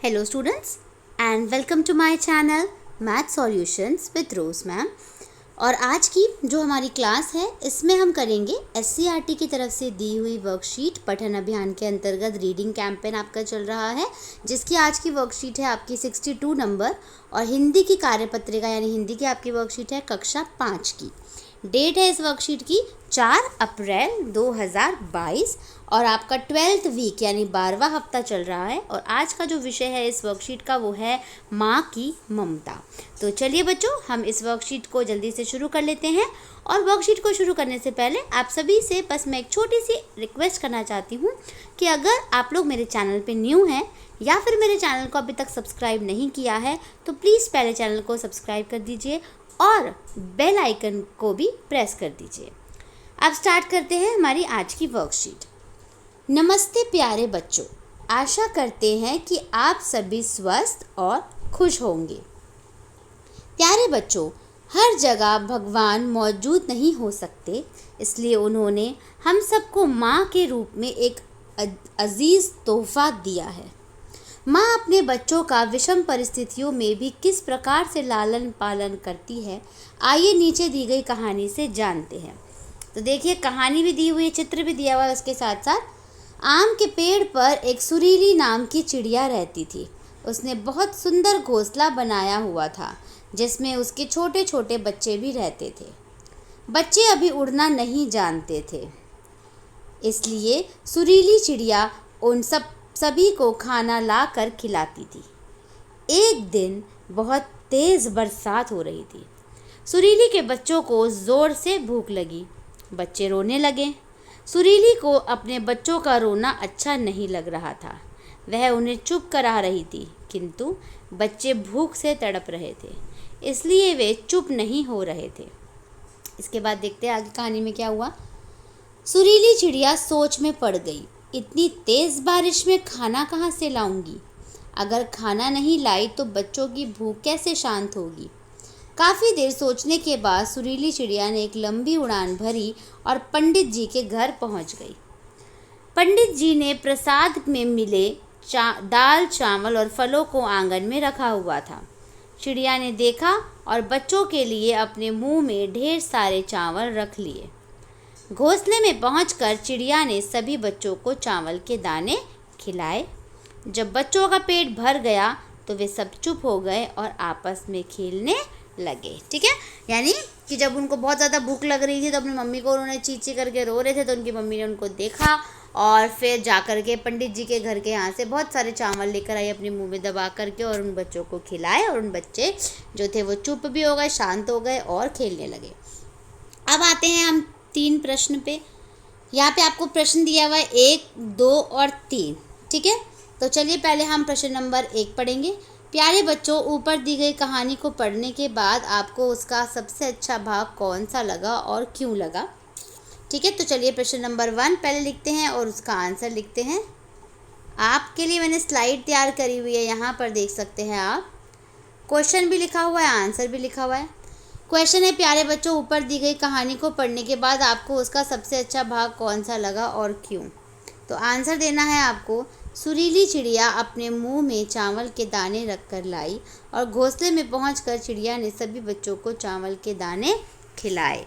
Hello students and welcome to my channel Math Solutions with Rose ma'am. और आज की जो हमारी क्लास है इसमें हम करेंगे SCERT की तरफ से दी हुई वर्कशीट पठन अभियान के अंतर्गत रीडिंग कैंपेन आपका चल रहा है, जिसकी आज की वर्कशीट है आपकी 62 नंबर और हिंदी की कार्यपत्रिका यानी हिंदी की आपकी वर्कशीट है कक्षा 5 की। डेट है इस वर्कशीट की 4 अप्रैल 2022 और आपका 12th वीक यानी 12वां हफ्ता चल रहा है। और आज का जो विषय है इस वर्कशीट का वो है माँ की ममता। तो चलिए बच्चों, हम इस वर्कशीट को जल्दी से शुरू कर लेते हैं। और वर्कशीट को शुरू करने से पहले आप सभी से बस मैं एक छोटी सी रिक्वेस्ट करना चाहती हूँ कि अगर आप लोग मेरे चैनल पे न्यू हैं या फिर मेरे चैनल को अभी तक सब्सक्राइब नहीं किया है तो प्लीज़ पहले चैनल को सब्सक्राइब कर दीजिए और बेल आइकन को भी प्रेस कर दीजिए। अब स्टार्ट करते हैं हमारी आज की वर्कशीट। नमस्ते प्यारे बच्चों, आशा करते हैं कि आप सभी स्वस्थ और खुश होंगे। प्यारे बच्चों, हर जगह भगवान मौजूद नहीं हो सकते, इसलिए उन्होंने हम सबको माँ के रूप में एक अजीज़ तोहफा दिया है। माँ अपने बच्चों का विषम परिस्थितियों में भी किस प्रकार से लालन पालन करती है, आइए नीचे दी गई कहानी से जानते हैं। तो देखिए, कहानी भी दी हुई है, चित्र भी दिया हुआ है, उसके साथ साथ आम के पेड़ पर एक सुरीली नाम की चिड़िया रहती थी। उसने बहुत सुंदर घोंसला बनाया हुआ था जिसमें उसके छोटे छोटे बच्चे भी रहते थे। बच्चे अभी उड़ना नहीं जानते थे, इसलिए सुरीली चिड़िया उन सभी को खाना ला कर खिलाती थी। एक दिन बहुत तेज़ बरसात हो रही थी। सुरीली के बच्चों को ज़ोर से भूख लगी। बच्चे रोने लगे। सुरीली को अपने बच्चों का रोना अच्छा नहीं लग रहा था। वह उन्हें चुप करा रही थी, किंतु बच्चे भूख से तड़प रहे थे, इसलिए वे चुप नहीं हो रहे थे। इसके बाद देखते हैं आगे कहानी में क्या हुआ। सुरीली चिड़िया सोच में पड़ गई। इतनी तेज़ बारिश में खाना कहाँ से लाऊंगी? अगर खाना नहीं लाई तो बच्चों की भूख कैसे शांत होगी? काफ़ी देर सोचने के बाद सुरीली चिड़िया ने एक लंबी उड़ान भरी और पंडित जी के घर पहुंच गई। पंडित जी ने प्रसाद में मिले दाल, चावल और फलों को आंगन में रखा हुआ था। चिड़िया ने देखा और बच्चों के लिए अपने मुंह में ढेर सारे चावल रख लिए। घोंसले में पहुंचकर चिड़िया ने सभी बच्चों को चावल के दाने खिलाए। जब बच्चों का पेट भर गया तो वे सब चुप हो गए और आपस में खेलने लगे। ठीक है, यानी कि जब उनको बहुत ज़्यादा भूख लग रही थी तो अपनी मम्मी को उन्होंने चींची करके रो रहे थे, तो उनकी मम्मी ने उनको देखा और फिर जा कर के पंडित जी के घर के यहाँ से बहुत सारे चावल लेकर आई, अपने मुंह में दबा करके और उन बच्चों को खिलाए। और उन बच्चे जो थे वो चुप भी हो गए, शांत हो गए और खेलने लगे। अब आते हैं हम 3 प्रश्न पे। यहाँ पे आपको प्रश्न दिया हुआ है 1, 2 और 3। ठीक है, तो चलिए पहले हम प्रश्न नंबर 1 पढ़ेंगे। प्यारे बच्चों, ऊपर दी गई कहानी को पढ़ने के बाद आपको उसका सबसे अच्छा भाग कौन सा लगा और क्यों लगा? ठीक है, तो चलिए प्रश्न नंबर 1 पहले लिखते हैं और उसका आंसर लिखते हैं। आपके लिए मैंने स्लाइड तैयार करी हुई है, यहाँ पर देख सकते हैं आप। क्वेश्चन भी लिखा हुआ है, आंसर भी लिखा हुआ है। क्वेश्चन है, प्यारे बच्चों, ऊपर दी गई कहानी को पढ़ने के बाद आपको उसका सबसे अच्छा भाग कौन सा लगा और क्यों? तो आंसर देना है आपको। सुरीली चिड़िया अपने मुंह में चावल के दाने रख कर लाई और घोंसले में पहुंचकर चिड़िया ने सभी बच्चों को चावल के दाने खिलाए।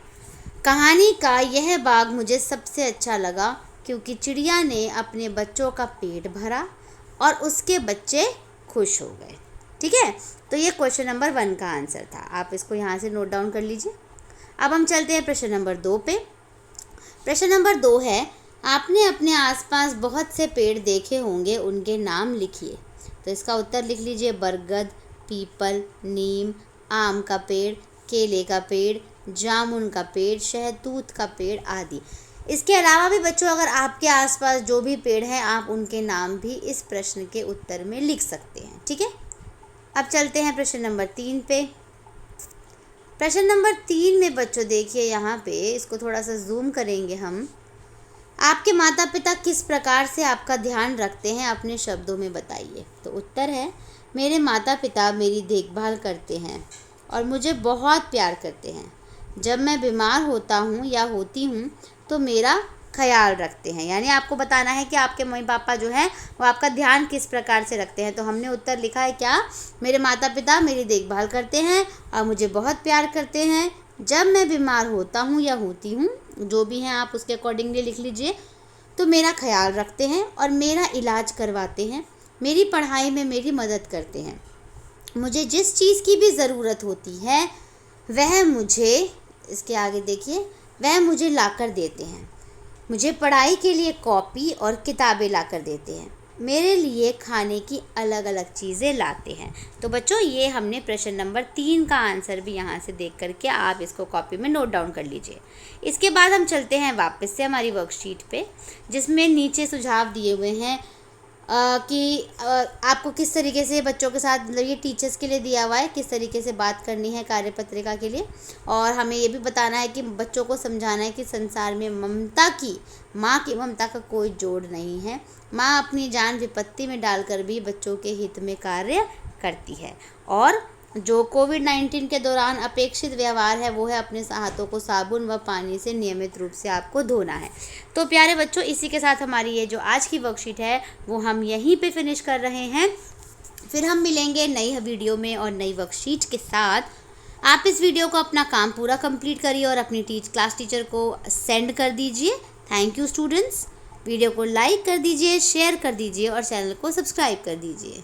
कहानी का यह भाग मुझे सबसे अच्छा लगा क्योंकि चिड़िया ने अपने बच्चों का पेट भरा और उसके बच्चे खुश हो गए। ठीक है, तो ये क्वेश्चन नंबर 1 का आंसर था। आप इसको यहाँ से नोट डाउन कर लीजिए। अब हम चलते हैं प्रश्न नंबर 2 पे। प्रश्न नंबर 2 है, आपने अपने आसपास बहुत से पेड़ देखे होंगे, उनके नाम लिखिए। तो इसका उत्तर लिख लीजिए। बरगद, पीपल, नीम, आम का पेड़, केले का पेड़, जामुन का पेड़, शहतूत का पेड़ आदि। इसके अलावा भी बच्चों, अगर आपके आसपास जो भी पेड़ हैं आप उनके नाम भी इस प्रश्न के उत्तर में लिख सकते हैं। ठीक है, अब चलते हैं प्रश्न नंबर 3 पे। प्रश्न नंबर 3 में बच्चों देखिए, यहाँ पे इसको थोड़ा सा जूम करेंगे हम। आपके माता पिता किस प्रकार से आपका ध्यान रखते हैं, अपने शब्दों में बताइए। तो उत्तर है, मेरे माता पिता मेरी देखभाल करते हैं और मुझे बहुत प्यार करते हैं। जब मैं बीमार होता हूँ या होती हूँ तो मेरा ख्याल रखते हैं, यानी आपको बताना है कि आपके मम्मी पापा जो हैं वो आपका ध्यान किस प्रकार से रखते हैं। तो हमने उत्तर लिखा है क्या, मेरे माता पिता मेरी देखभाल करते हैं और मुझे बहुत प्यार करते हैं। जब मैं बीमार होता हूँ या होती हूँ, जो भी हैं आप उसके अकॉर्डिंगली लिख लीजिए, तो मेरा ख्याल रखते हैं और मेरा इलाज करवाते हैं, मेरी पढ़ाई में मेरी मदद करते हैं, मुझे जिस चीज़ की भी ज़रूरत होती है वह मुझे, इसके आगे देखिए, वह मुझे लाकर देते हैं, मुझे पढ़ाई के लिए कॉपी और किताबें लाकर देते हैं, मेरे लिए खाने की अलग अलग चीज़ें लाते हैं। तो बच्चों ये हमने प्रश्न नंबर 3 का आंसर भी यहाँ से देख करके आप इसको कॉपी में नोट डाउन कर लीजिए। इसके बाद हम चलते हैं वापस से हमारी वर्कशीट पे, जिसमें नीचे सुझाव दिए हुए हैं कि आपको किस तरीके से बच्चों के साथ, मतलब ये टीचर्स के लिए दिया हुआ है, किस तरीके से बात करनी है कार्यपत्रिका के लिए। और हमें ये भी बताना है कि बच्चों को समझाना है कि संसार में ममता की, माँ की ममता का कोई जोड़ नहीं है। माँ अपनी जान विपत्ति में डालकर भी बच्चों के हित में कार्य करती है। और जो कोविड-19 के दौरान अपेक्षित व्यवहार है वो है अपने हाथों को साबुन व पानी से नियमित रूप से आपको धोना है। तो प्यारे बच्चों, इसी के साथ हमारी ये जो आज की वर्कशीट है वो हम यहीं पे फिनिश कर रहे हैं। फिर हम मिलेंगे नई वीडियो में और नई वर्कशीट के साथ। आप इस वीडियो को अपना काम पूरा कंप्लीट करिए और अपनी क्लास टीचर को सेंड कर दीजिए। Thank you students. वीडियो को लाइक कर दीजिए, शेयर कर दीजिए और चैनल को सब्सक्राइब कर दीजिए।